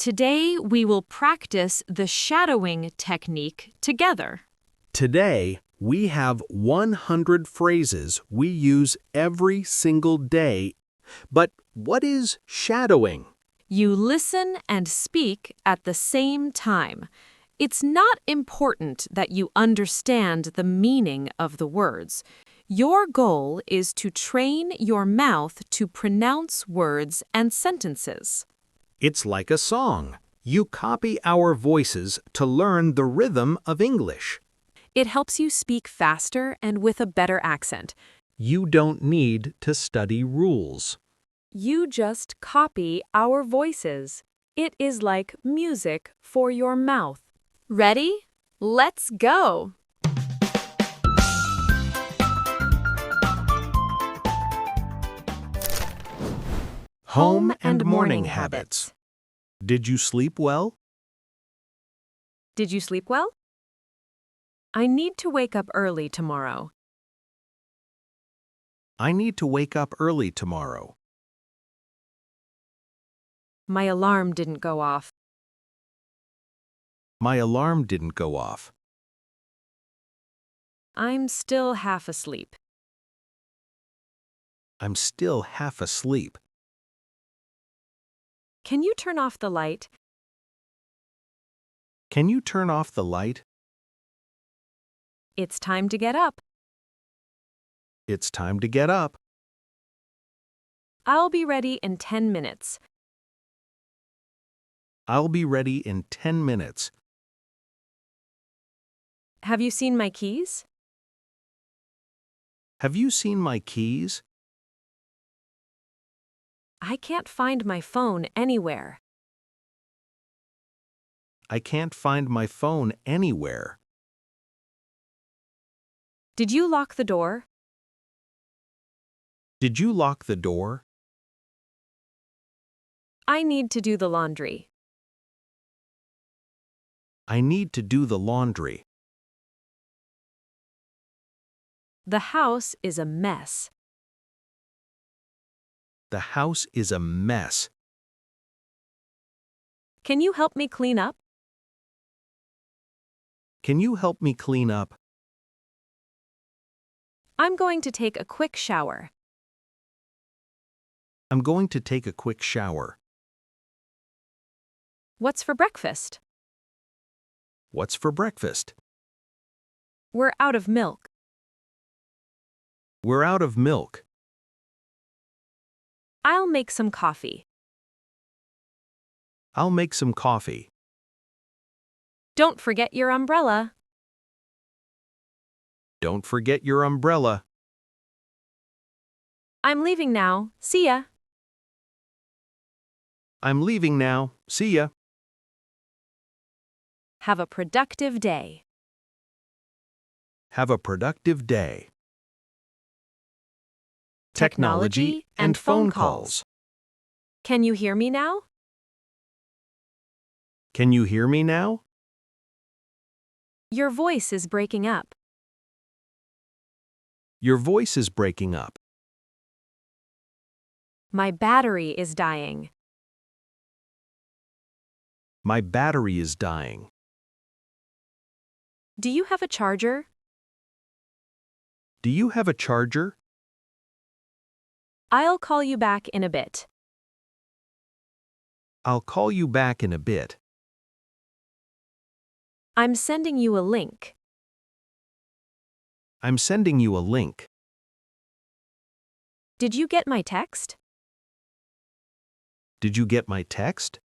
Today we will practice the shadowing technique together. Today, we have 100 phrases we use every single day. But what is shadowing? You listen and speak at the same time. It's not important that you understand the meaning of the words. Your goal is to train your mouth to pronounce words and sentences. It's like a song. You copy our voices to learn the rhythm of English. It helps you speak faster and with a better accent. You don't need to study rules. You just copy our voices. It is like music for your mouth. Ready? Let's go! Home and morning habits. Did you sleep well? Did you sleep well? I need to wake up early tomorrow. I need to wake up early tomorrow. My alarm didn't go off. My alarm didn't go off. I'm still half asleep. I'm still half asleep. Can you turn off the light? Can you turn off the light? It's time to get up. It's time to get up. I'll be ready in 10 minutes. I'll be ready in 10 minutes. Have you seen my keys? Have you seen my keys? I can't find my phone anywhere. I can't find my phone anywhere. Did you lock the door? Did you lock the door? I need to do the laundry. I need to do the laundry. The house is a mess. The house is a mess. Can you help me clean up? Can you help me clean up? I'm going to take a quick shower. I'm going to take a quick shower. What's for breakfast? What's for breakfast? We're out of milk. We're out of milk. I'll make some coffee. I'll make some coffee. Don't forget your umbrella. Don't forget your umbrella. I'm leaving now. See ya. I'm leaving now. See ya. Have a productive day. Have a productive day. Technology and phone calls. Can you hear me now? Can you hear me now? Your voice is breaking up. Your voice is breaking up. My battery is dying. My battery is dying. Do you have a charger? Do you have a charger? I'll call you back in a bit. I'll call you back in a bit. I'm sending you a link. I'm sending you a link. Did you get my text? Did you get my text?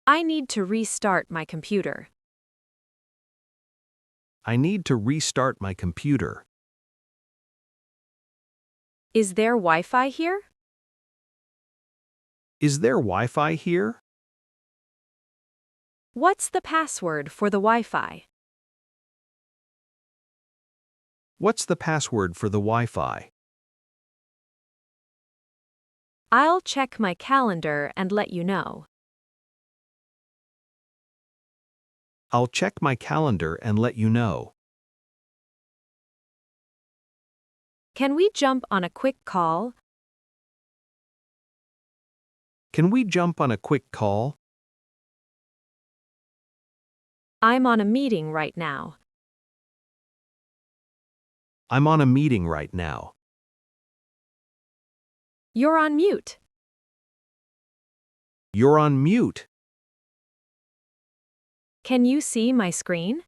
I need to restart my computer. I need to restart my computer. Is there Wi-Fi here? Is there Wi-Fi here? What's the password for the Wi-Fi? What's the password for the Wi-Fi? I'll check my calendar and let you know. I'll check my calendar and let you know. Can we jump on a quick call? Can we jump on a quick call? I'm on a meeting right now. I'm on a meeting right now. You're on mute. You're on mute. Can you see my screen?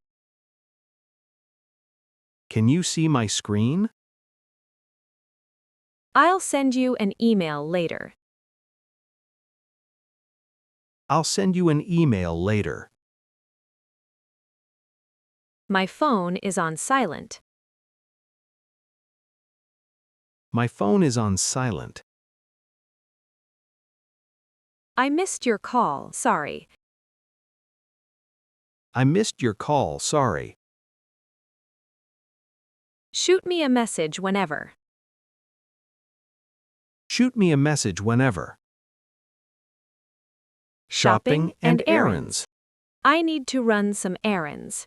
Can you see my screen? I'll send you an email later. I'll send you an email later. My phone is on silent. My phone is on silent. I missed your call, sorry. I missed your call, sorry. Shoot me a message whenever. Shoot me a message whenever. Shopping and errands. I need to run some errands.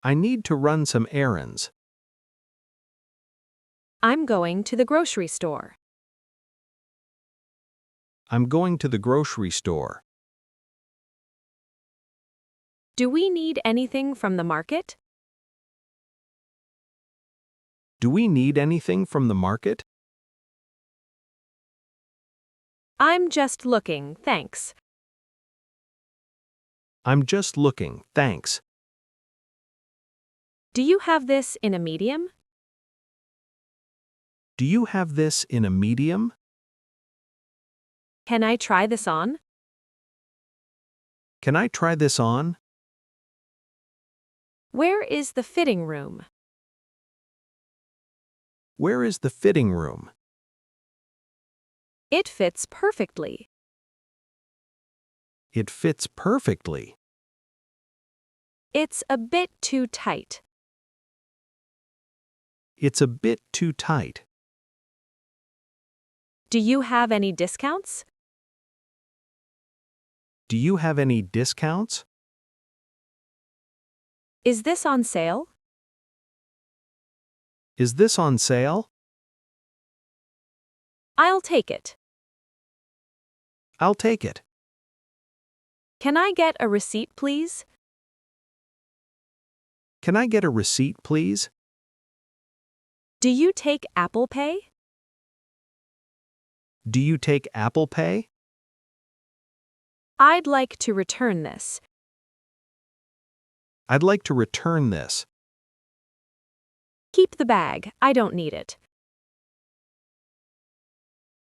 I need to run some errands. I'm going to the grocery store. I'm going to the grocery store. Do we need anything from the market? Do we need anything from the market? I'm just looking, thanks. I'm just looking, thanks. Do you have this in a medium? Do you have this in a medium? Can I try this on? Can I try this on? Where is the fitting room? Where is the fitting room? It fits perfectly. It fits perfectly. It's a bit too tight. It's a bit too tight. Do you have any discounts? Do you have any discounts? Is this on sale? Is this on sale? I'll take it. I'll take it. Can I get a receipt, please? Can I get a receipt, please? Do you take Apple Pay? Do you take Apple Pay? I'd like to return this. I'd like to return this. Keep the bag, I don't need it.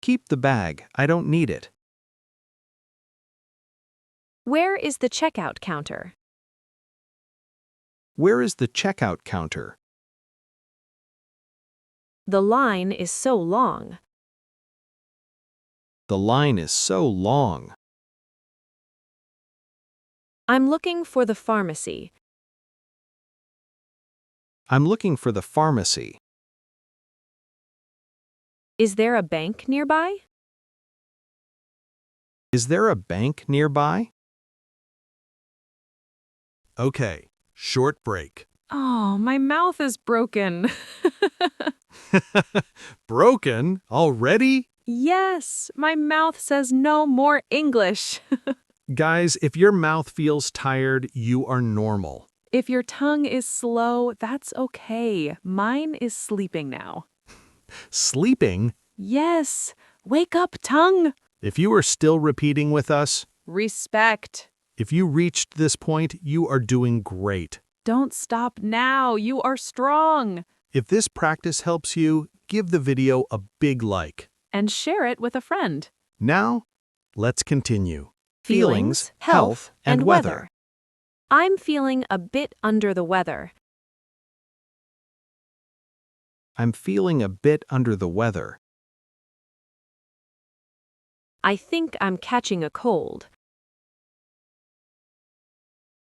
Keep the bag, I don't need it. Where is the checkout counter? Where is the checkout counter? The line is so long. The line is so long. I'm looking for the pharmacy. I'm looking for the pharmacy. Is there a bank nearby? Is there a bank nearby? Okay, short break. Oh, my mouth is broken. Broken already? Yes, my mouth says no more English. Guys, if your mouth feels tired, you are normal. If your tongue is slow, that's okay. Mine is sleeping now. Sleeping? Yes, wake up, tongue. If you are still repeating with us, Respect. if you reached this point, you are doing great. Don't stop now. You are strong. If this practice helps you, give the video a big like. And share it with a friend. Now, let's continue. Feelings, health, and weather. I'm feeling a bit under the weather. I'm feeling a bit under the weather. I think I'm catching a cold.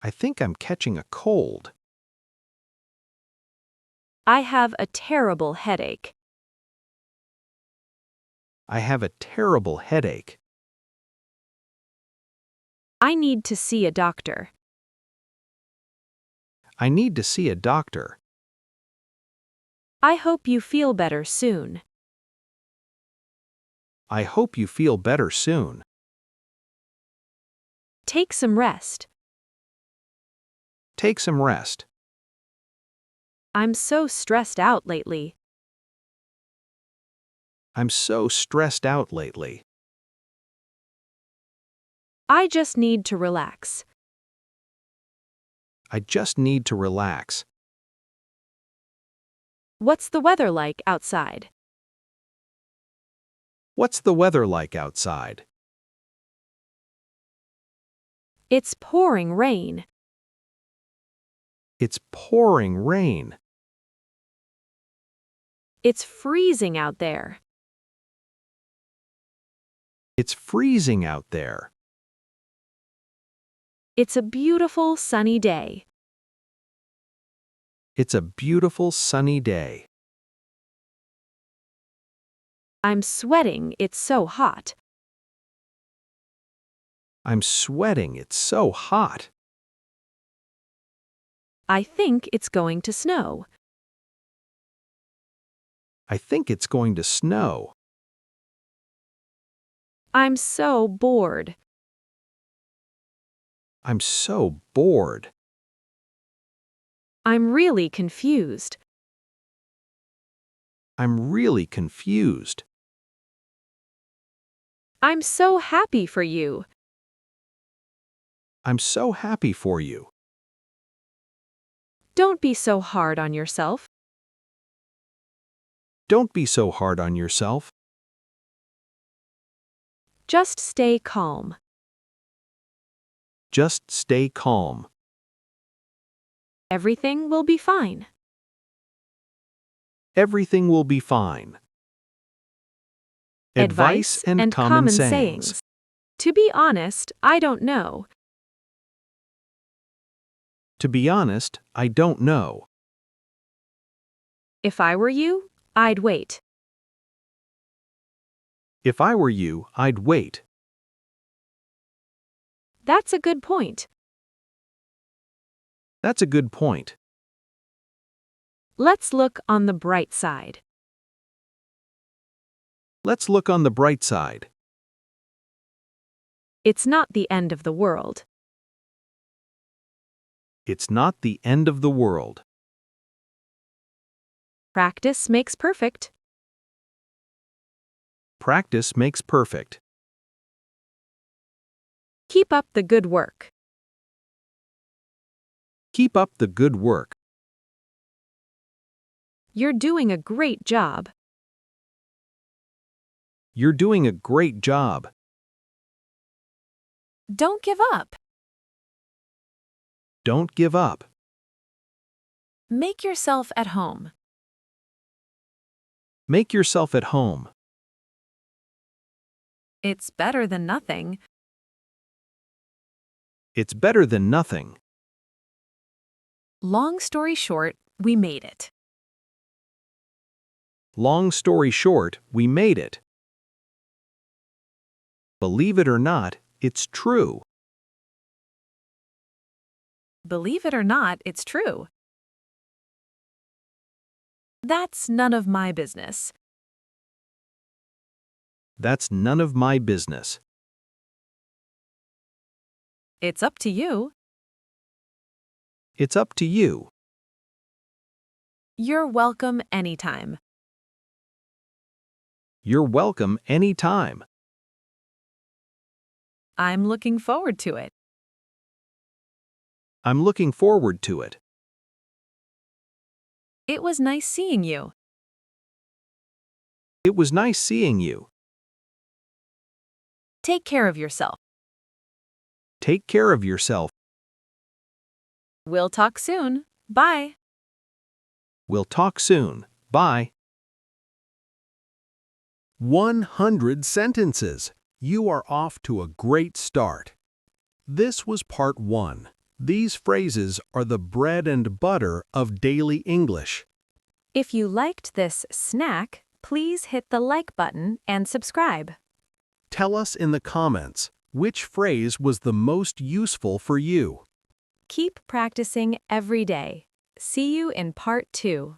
I think I'm catching a cold. I have a terrible headache. I have a terrible headache. I need to see a doctor. I need to see a doctor. I hope you feel better soon. I hope you feel better soon. Take some rest. Take some rest. I'm so stressed out lately. I'm so stressed out lately. I just need to relax. I just need to relax. What's the weather like outside? What's the weather like outside? It's pouring rain. It's pouring rain. It's freezing out there. It's freezing out there. It's a beautiful sunny day. It's a beautiful sunny day. I'm sweating, it's so hot. I'm sweating, it's so hot. I think it's going to snow. I think it's going to snow. I'm so bored. I'm so bored. I'm really confused. I'm really confused. I'm so happy for you. I'm so happy for you. Don't be so hard on yourself. Don't be so hard on yourself. Just stay calm. Just stay calm. Everything will be fine. Everything will be fine. Advice and common sayings. To be honest, I don't know. To be honest, I don't know. If I were you, I'd wait. If I were you, I'd wait. That's a good point. That's a good point. Let's look on the bright side. Let's look on the bright side. It's not the end of the world. It's not the end of the world. Practice makes perfect. Practice makes perfect. Keep up the good work. Keep up the good work. You're doing a great job. You're doing a great job. Don't give up. Don't give up. Make yourself at home. Make yourself at home. It's better than nothing. It's better than nothing. Long story short, we made it. Long story short, we made it. Believe it or not, it's true. Believe it or not, it's true. That's none of my business. That's none of my business. It's up to you. It's up to you. You're welcome anytime. You're welcome anytime. I'm looking forward to it. I'm looking forward to it. It was nice seeing you. It was nice seeing you. Take care of yourself. Take care of yourself. We'll talk soon. Bye. We'll talk soon. Bye. 100 sentences. You are off to a great start. This was part 1. These phrases are the bread and butter of daily English. If you liked this snack, please hit the like button and subscribe. Tell us in the comments which phrase was the most useful for you. Keep practicing every day. See you in part 2.